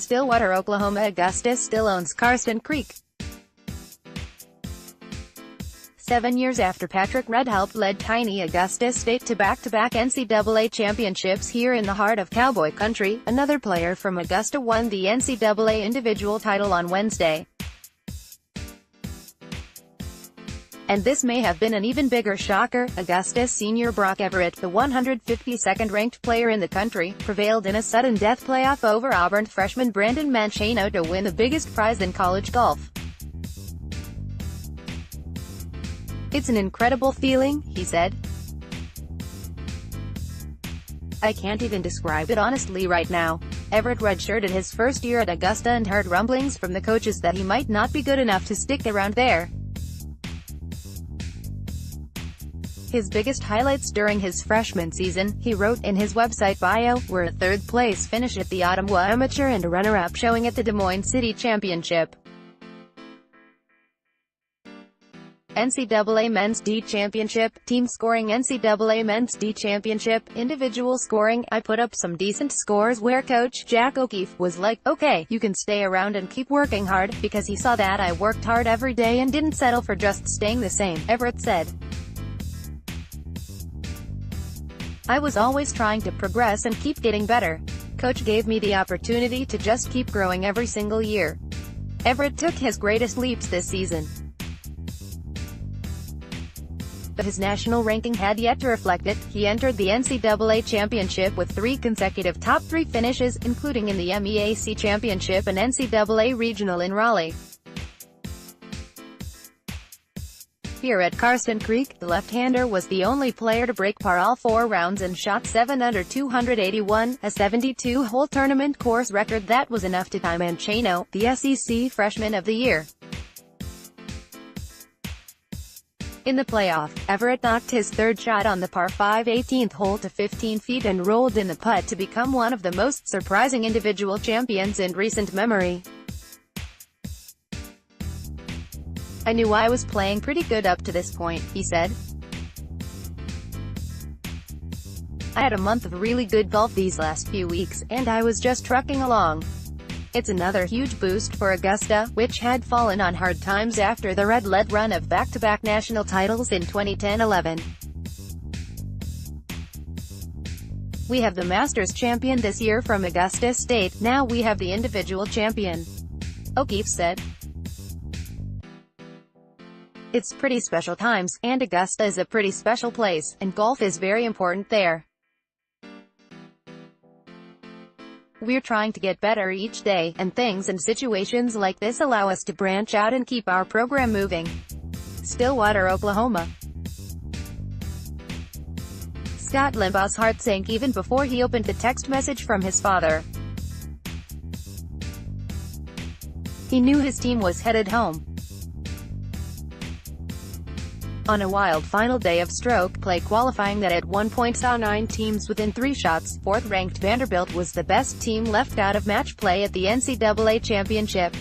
Stillwater, Oklahoma. Augusta still owns Karsten Creek. 7 years after Patrick Red helped lead tiny Augusta State to back-to-back NCAA championships here in the heart of Cowboy Country, another player from Augusta won the NCAA individual title on Wednesday. And this may have been an even bigger shocker. Augusta senior Broc Everett, the 152nd ranked player in the country, prevailed in a sudden death playoff over Auburn freshman Brandon Mancheno to win the biggest prize in college golf. "It's an incredible feeling," he said. "I can't even describe it honestly right now." Everett redshirted his first year at Augusta and heard rumblings from the coaches that he might not be good enough to stick around there. His biggest highlights during his freshman season, he wrote in his website bio, were a third-place finish at the Ottawa Amateur and a runner-up showing at the Des Moines City Championship. NCAA Men's D Championship, team scoring. NCAA Men's D Championship, individual scoring. I put up some decent scores where Coach Jack O'Keefe was like, "Okay, you can stay around and keep working hard," because he saw that I worked hard every day and didn't settle for just staying the same, Everett said. "I was always trying to progress and keep getting better. Coach gave me the opportunity to just keep growing every single year." Everett took his greatest leaps this season, but his national ranking had yet to reflect it. He entered the NCAA Championship with 3 consecutive top 3 finishes, including in the MEAC Championship and NCAA Regional in Raleigh. Here at Karsten Creek, the left-hander was the only player to break par all 4 rounds and shot 7 under 281, a 72-hole tournament course record that was enough to tie Mancheno, the SEC Freshman of the Year. In the playoff, Everett knocked his third shot on the par 5 18th hole to 15 feet and rolled in the putt to become one of the most surprising individual champions in recent memory. "I knew I was playing pretty good up to this point," he said. "I had a month of really good golf these last few weeks, and I was just trucking along." It's another huge boost for Augusta, which had fallen on hard times after the red-led run of back-to-back national titles in 2010-11. "We have the Masters champion this year from Augusta State, now we have the individual champion," O'Keefe said. "It's pretty special times, and Augusta is a pretty special place, and golf is very important there. We're trying to get better each day, and things and situations like this allow us to branch out and keep our program moving." Stillwater, Oklahoma. Scott Limbaugh's heart sank even before he opened the text message from his father. He knew his team was headed home. On a wild final day of stroke play qualifying that at one point saw 9 teams within 3 shots, 4th-ranked Vanderbilt was the best team left out of match play at the NCAA Championship.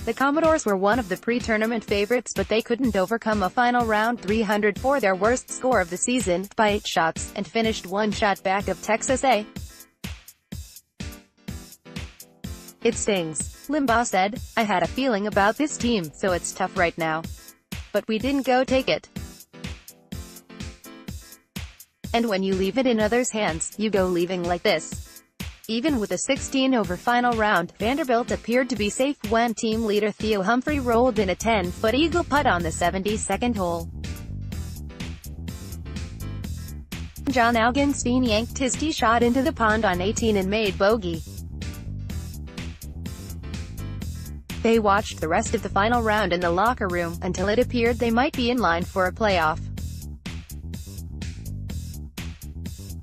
The Commodores were one of the pre-tournament favorites, but they couldn't overcome a final round 300 for their worst score of the season, by 8 shots, and finished 1 shot back of Texas A. "It stings," Limbaugh said. "I had a feeling about this team, so it's tough right now. But we didn't go take it. And when you leave it in others' hands, you go leaving like this." Even with a 16-over final round, Vanderbilt appeared to be safe when team leader Theo Humphrey rolled in a 10-foot eagle putt on the 72nd hole. John Augenstein yanked his tee shot into the pond on 18 and made bogey. They watched the rest of the final round in the locker room, until it appeared they might be in line for a playoff.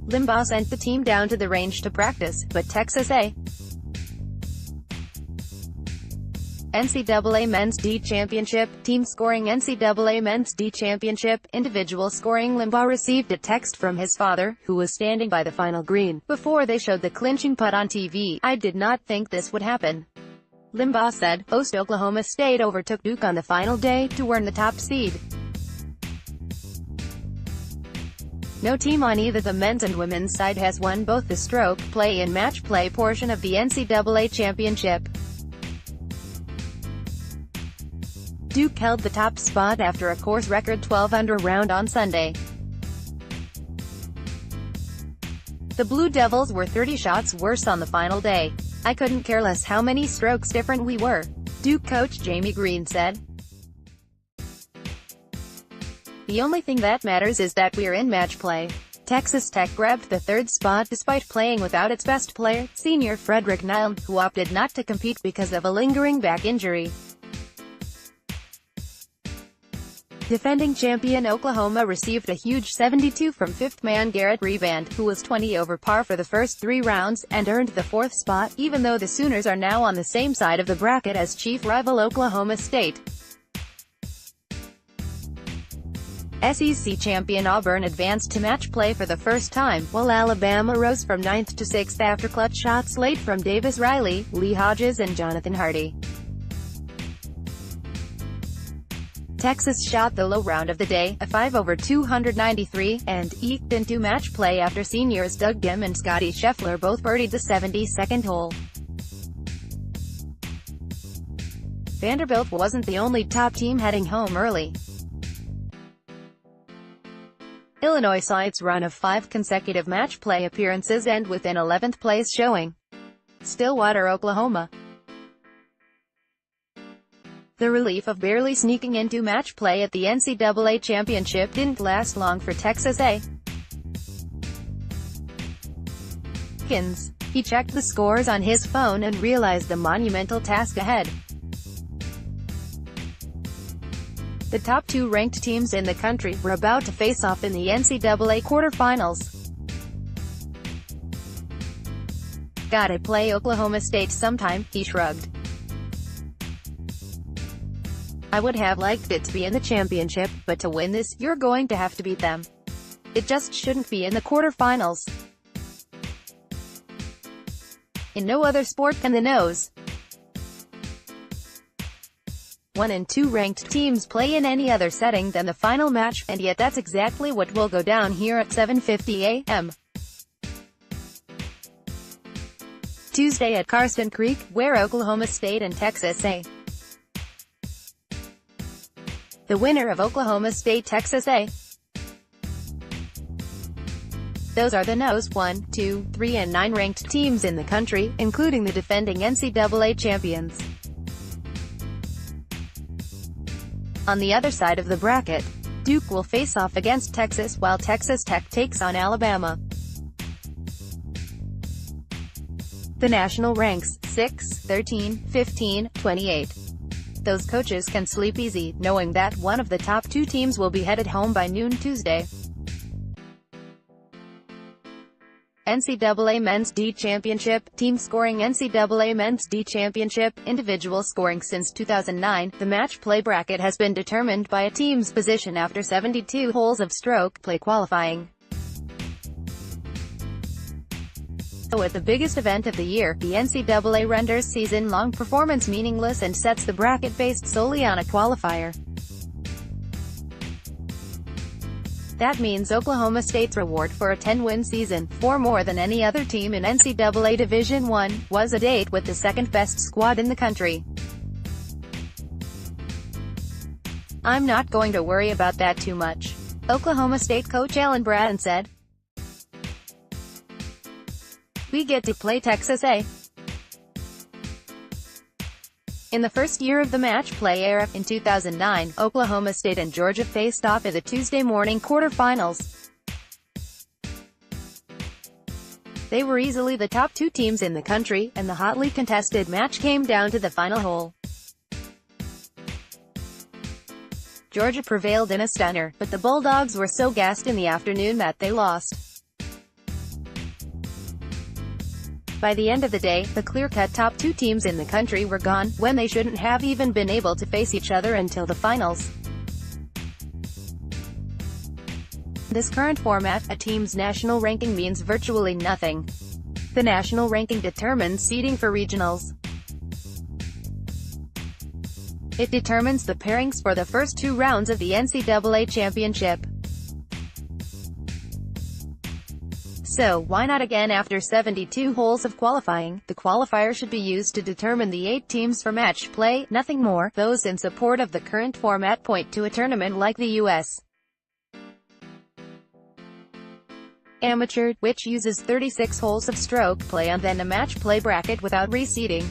Limbaugh sent the team down to the range to practice, but Texas A. NCAA Men's D Championship, team scoring. NCAA Men's D Championship, individual scoring. Limbaugh received a text from his father, who was standing by the final green, before they showed the clinching putt on TV. "I did not think this would happen," Limbaugh said. Host Oklahoma State overtook Duke on the final day, to earn the top seed. No team on either the men's and women's side has won both the stroke play and match play portion of the NCAA Championship. Duke held the top spot after a course record 12-under round on Sunday. The Blue Devils were 30 shots worse on the final day. "I couldn't care less how many strokes different we were," Duke coach Jamie Green said. "The only thing that matters is that we're in match play." Texas Tech grabbed the third spot despite playing without its best player, senior Frederick Nile, who opted not to compete because of a lingering back injury. Defending champion Oklahoma received a huge 72 from fifth-man Garrett Reband, who was 20 over par for the first 3 rounds, and earned the 4th spot, even though the Sooners are now on the same side of the bracket as chief rival Oklahoma State. SEC champion Auburn advanced to match play for the first time, while Alabama rose from 9th to 6th after clutch shots late from Davis Riley, Lee Hodges and Jonathan Hardy. Texas shot the low round of the day, a 5 over 293, and eked into match play after seniors Doug Gim and Scotty Scheffler both birdied the 72nd hole. Vanderbilt wasn't the only top team heading home early. Illinois saw its run of 5 consecutive match play appearances end with an 11th place showing. Stillwater, Oklahoma. The relief of barely sneaking into match play at the NCAA Championship didn't last long for Texas A. He checked the scores on his phone and realized the monumental task ahead. The top 2 ranked teams in the country were about to face off in the NCAA quarterfinals. "Gotta play Oklahoma State sometime," he shrugged. "I would have liked it to be in the championship, but to win this, you're going to have to beat them. It just shouldn't be in the quarterfinals. In no other sport can the nose 1 and 2 ranked teams play in any other setting than the final match, and yet that's exactly what will go down here at 7:50 a.m. Tuesday at Karsten Creek, where Oklahoma State and Texas A. The winner of Oklahoma State Texas A. Those are the nose 1, 2, 3 and 9 ranked teams in the country, including the defending NCAA champions. On the other side of the bracket, Duke will face off against Texas while Texas Tech takes on Alabama. The national ranks 6, 13, 15, 28. Those coaches can sleep easy, knowing that one of the top 2 teams will be headed home by noon Tuesday. NCAA Men's D Championship, Team Scoring. NCAA Men's D Championship, Individual Scoring. Since 2009, the match play bracket has been determined by a team's position after 72 holes of stroke play qualifying. So at the biggest event of the year, the NCAA renders season-long performance meaningless and sets the bracket based solely on a qualifier. That means Oklahoma State's reward for a 10-win season, 4 more than any other team in NCAA Division I, was a date with the second-best squad in the country. "I'm not going to worry about that too much," Oklahoma State coach Alan Bratton said. "We get to play Texas A. In the first year of the match play era, in 2009, Oklahoma State and Georgia faced off in the Tuesday morning quarterfinals. They were easily the top 2 teams in the country, and the hotly contested match came down to the final hole. Georgia prevailed in a stunner, but the Bulldogs were so gassed in the afternoon that they lost. By the end of the day, the clear-cut top 2 teams in the country were gone, when they shouldn't have even been able to face each other until the finals. This current format, a team's national ranking, means virtually nothing. The national ranking determines seeding for regionals. It determines the pairings for the first 2 rounds of the NCAA Championship. So, why not again after 72 holes of qualifying? The qualifier should be used to determine the 8 teams for match play, nothing more. Those in support of the current format point to a tournament like the U.S. Amateur, which uses 36 holes of stroke play and then a match play bracket without reseeding.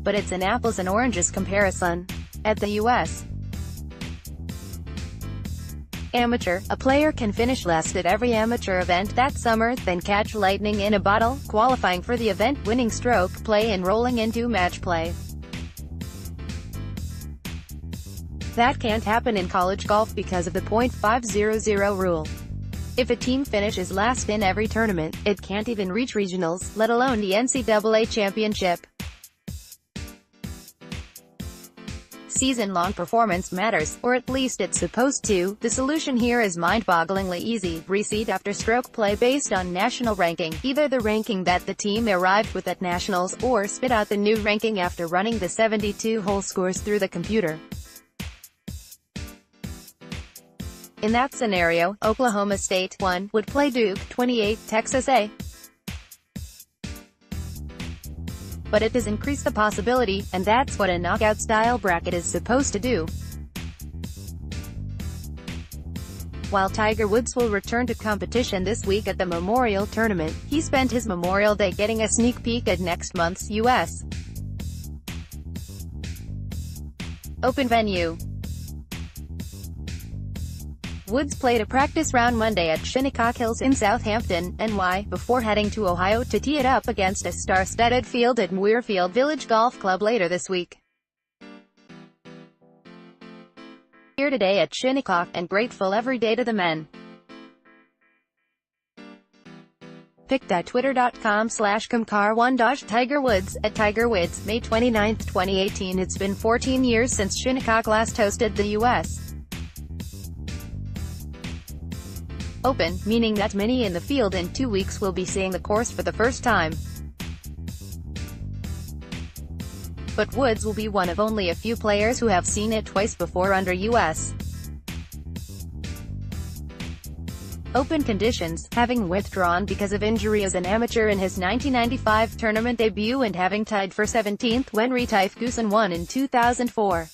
But it's an apples and oranges comparison. At the U.S. Amateur, a player can finish last at every amateur event that summer, then catch lightning in a bottle, qualifying for the event, winning stroke play and rolling into match play. That can't happen in college golf because of the .500 rule. If a team finishes last in every tournament, it can't even reach regionals, let alone the NCAA Championship. Season-long performance matters, or at least it's supposed to. The solution here is mind-bogglingly easy. Reseed after stroke play based on national ranking, either the ranking that the team arrived with at nationals, or spit out the new ranking after running the 72-hole scores through the computer. In that scenario, Oklahoma State 1 would play Duke 28, Texas A. But it does increase the possibility, and that's what a knockout-style bracket is supposed to do. While Tiger Woods will return to competition this week at the Memorial Tournament, he spent his Memorial Day getting a sneak peek at next month's U.S. Open venue. Woods played a practice round Monday at Shinnecock Hills in Southampton, NY, before heading to Ohio to tee it up against a star-studded field at Muirfield Village Golf Club later this week. Here today at Shinnecock, and grateful every day to the men. pic.twitter.com/Kamkar1 Tiger Woods, at Tiger Woods, May 29, 2018. It's been 14 years since Shinnecock last hosted the U.S. Open, meaning that many in the field in 2 weeks will be seeing the course for the first time. But Woods will be one of only a few players who have seen it twice before under U.S. Open conditions, having withdrawn because of injury as an amateur in his 1995 tournament debut and having tied for 17th when Retief won in 2004.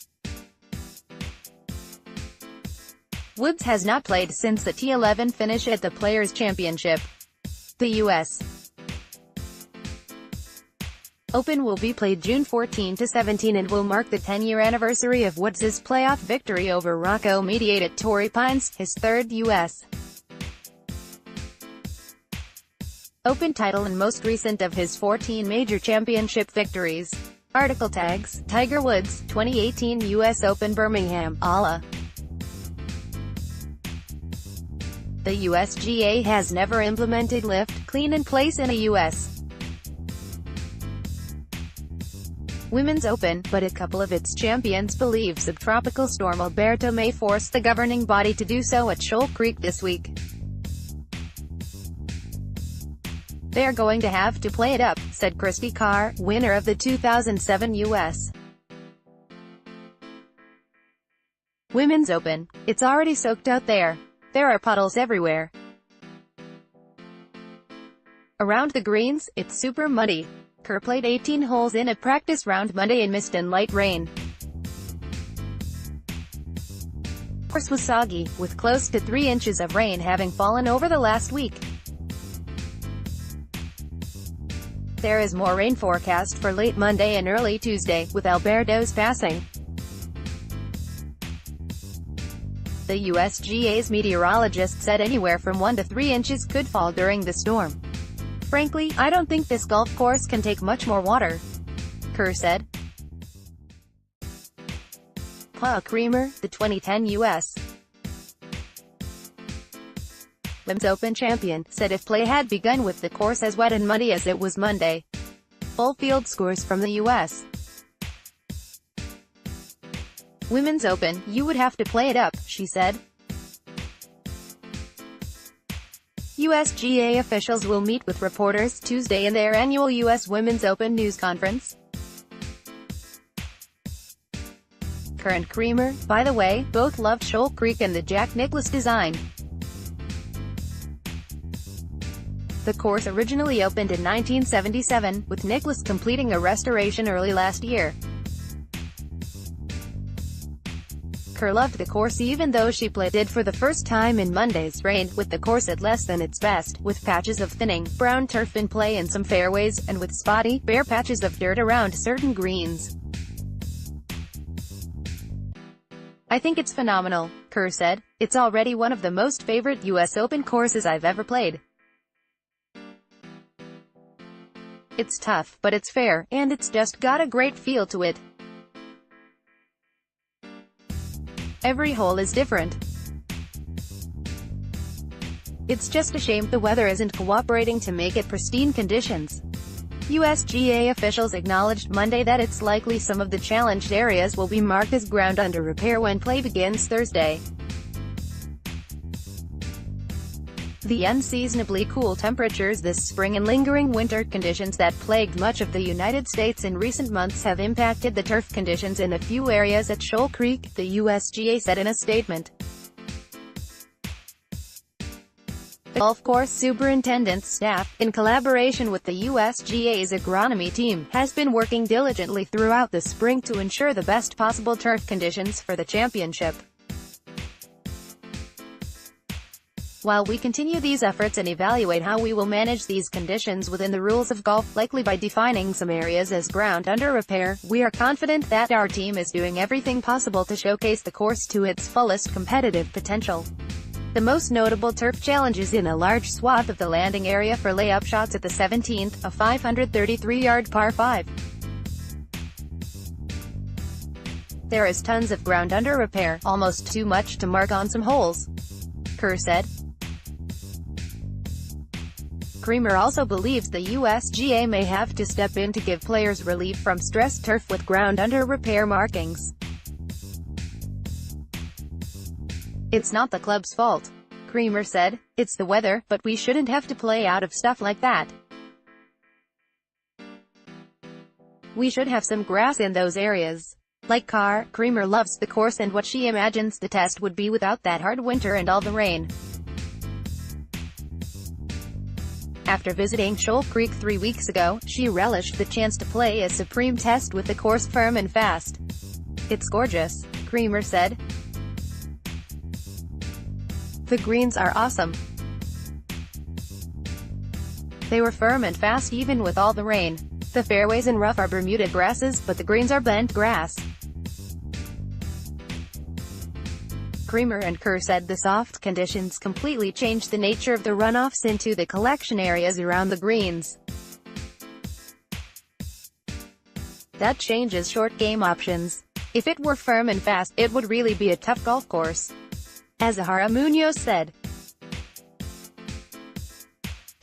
Woods has not played since the T11 finish at the Players' Championship. The U.S. Open will be played June 14 to 17 and will mark the 10-year anniversary of Woods' playoff victory over Rocco Mediate at Torrey Pines, his third U.S. Open title and most recent of his 14 major championship victories. Article tags: Tiger Woods, 2018 U.S. Open Birmingham, Auckla. The USGA has never implemented lift, clean in place in a U.S. Women's Open, but a couple of its champions believe subtropical storm Alberto may force the governing body to do so at Shoal Creek this week. They're going to have to play it up, said Christy Carr, winner of the 2007 U.S. Women's Open. It's already soaked out there. There are puddles everywhere. Around the greens, it's super muddy. Kerr played 18 holes in a practice round Monday in mist and light rain. The course was soggy, with close to 3 inches of rain having fallen over the last week. There is more rain forecast for late Monday and early Tuesday, with Alberto's passing. The USGA's meteorologist said anywhere from 1 to 3 inches could fall during the storm. Frankly, I don't think this golf course can take much more water, Kerr said. Paul Creamer, the 2010 U.S. Women's Open champion, said if play had begun with the course as wet and muddy as it was Monday. Full field scores from the U.S. Women's Open, you would have to play it up, she said. USGA officials will meet with reporters Tuesday in their annual U.S. Women's Open news conference. Kerr and Creamer, by the way, both loved Shoal Creek and the Jack Nicklaus design. The course originally opened in 1977, with Nicklaus completing a restoration early last year. Kerr loved the course even though she played it for the first time in Monday's rain, with the course at less than its best, with patches of thinning, brown turf in play in some fairways, and with spotty, bare patches of dirt around certain greens. "I think it's phenomenal," Kerr said. "It's already one of the most favorite U.S. Open courses I've ever played. It's tough, but it's fair, and it's just got a great feel to it. Every hole is different. It's just a shame the weather isn't cooperating to make it pristine conditions." USGA officials acknowledged Monday that it's likely some of the challenged areas will be marked as ground under repair when play begins Thursday. The unseasonably cool temperatures this spring and lingering winter conditions that plagued much of the United States in recent months have impacted the turf conditions in a few areas at Shoal Creek, the USGA said in a statement. The golf course superintendent's staff, in collaboration with the USGA's agronomy team, has been working diligently throughout the spring to ensure the best possible turf conditions for the championship. While we continue these efforts and evaluate how we will manage these conditions within the rules of golf, likely by defining some areas as ground under repair, we are confident that our team is doing everything possible to showcase the course to its fullest competitive potential. The most notable turf challenge is in a large swath of the landing area for layup shots at the 17th, a 533-yard par 5. There is tons of ground under repair, almost too much to mark on some holes, Kerr said. Creamer also believes the USGA may have to step in to give players relief from stressed turf with ground under repair markings. "It's not the club's fault," Creamer said. "It's the weather, but we shouldn't have to play out of stuff like that. We should have some grass in those areas." Like Carr, Creamer loves the course and what she imagines the test would be without that hard winter and all the rain. After visiting Shoal Creek 3 weeks ago, she relished the chance to play a supreme test with the course firm and fast. "It's gorgeous," Creamer said. "The greens are awesome. They were firm and fast even with all the rain. The fairways and rough are Bermuda grasses, but the greens are bent grass." Creamer and Kerr said the soft conditions completely changed the nature of the runoffs into the collection areas around the greens. "That changes short game options. If it were firm and fast, it would really be a tough golf course," Azahara Munoz said.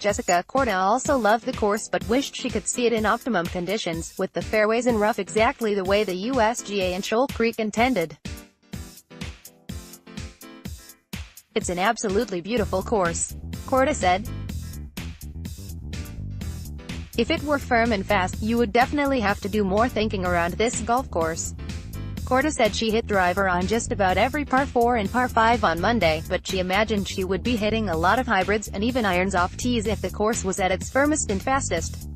Jessica Korda also loved the course but wished she could see it in optimum conditions, with the fairways and rough exactly the way the USGA and Shoal Creek intended. "It's an absolutely beautiful course," Korda said. "If it were firm and fast, you would definitely have to do more thinking around this golf course." Korda said she hit driver on just about every par 4 and par 5 on Monday, but she imagined she would be hitting a lot of hybrids, and even irons off tees if the course was at its firmest and fastest.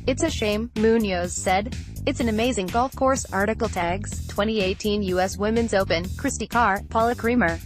"It's a shame," Munoz said. "It's an amazing golf course." Article tags 2018 U.S. Women's Open, Christy Carr, Paula Creamer.